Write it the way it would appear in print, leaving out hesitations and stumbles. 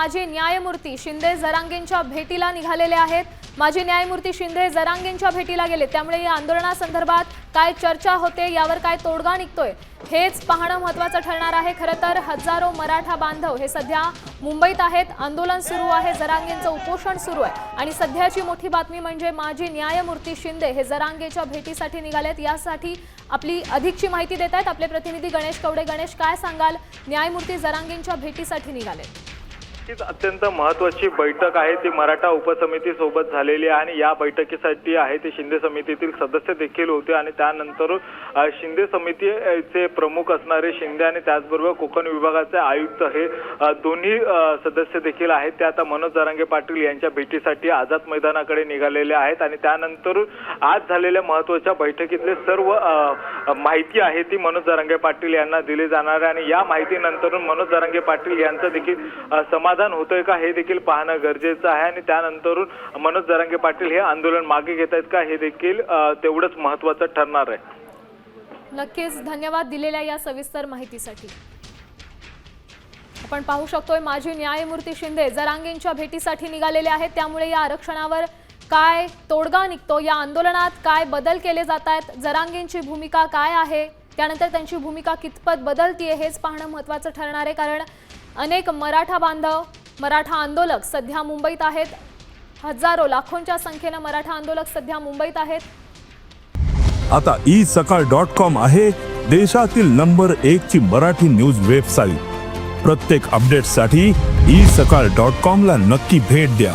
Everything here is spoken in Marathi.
माजी न्यायमूर्ती शिंदे जरांगेंच्या भेटीला निघालेले आहेत। माजी न्यायमूर्ती शिंदे जरांगेंच्या भेटीला गेले, त्यामुळे या आंदोलनासंदर्भात काय चर्चा होते, यावर काय तोडगा निघतोय हेच पाहणं महत्त्वाचं ठरणार आहे। खरं तर हजारो मराठा बांधव हे सध्या मुंबईत आहेत, आंदोलन सुरू आहे, जरांगेंचं उपोषण सुरू आहे आणि सध्याची मोठी बातमी म्हणजे माजी न्यायमूर्ती शिंदे हे जरांगेच्या भेटीसाठी निघालेत। यासाठी आपली अधिकची माहिती देत आहेत आपले प्रतिनिधी गणेश कवडे। गणेश, काय सांगाल, न्यायमूर्ती जरांगेंच्या भेटीसाठी निघालेत? अत्यंत महत्त्वाची बैठक आहे ती मराठा उपसमिती सोबत झालेली आहे आणि या बैठकीसाठी आहे ते शिंदे समितीतील सदस्य देखील होते आणि त्यानंतर शिंदे समितीचे प्रमुख असणारे शिंदे आणि त्याचबरोबर कोकण विभागाचे आयुक्त हे दोन्ही सदस्य देखील आहेत ते आता मनोज जरांगे पाटील यांच्या भेटीसाठी आझाद मैदानाकडे निघालेले आहेत आणि त्यानंतर आज झालेल्या महत्त्वाच्या बैठकीतले सर्व माहिती आहे ती मनोज जरांगे पाटील यांना दिली जाणार आहे आणि या माहितीनंतर मनोज जरांगे पाटील यांचं देखील समाधान होतंय का हे देखील पाहणं गरजेचं आहे आणि त्यानंतर मनोज जरांगे पाटील हे आंदोलन मागे घेत आहेत का हे देखील तेवढंच महत्त्वाचं ठरणार आहे। नक्कीच, धन्यवाद दिलेल्या या सविस्तर माहितीसाठी। आपण पाहू शकतोय माजी न्यायमूर्ती शिंदे जरांगेंच्या भेटीसाठी निघालेले आहेत, त्यामुळे या आरक्षणावर काय तोडगा निघतो, या आंदोलनात काय बदल केले जात आहेत, जरांगेंची भूमिका काय आहे, त्यानंतर त्यांची भूमिका कितपत बदलतीये हेच पाहणं महत्त्वाचं ठरणार आहे। कारण अनेक मराठा बांधव, मराठा आंदोलक सध्या मुंबईत आहेत, हजारो लाखोंच्या संख्येने मराठा आंदोलक सध्या मुंबईत आहेत। आता isakal.com आहे देशातील नंबर 1 ची मराठी न्यूज वेबसाईट। प्रत्येक अपडेटसाठी isakal.com ला नक्की भेट द्या।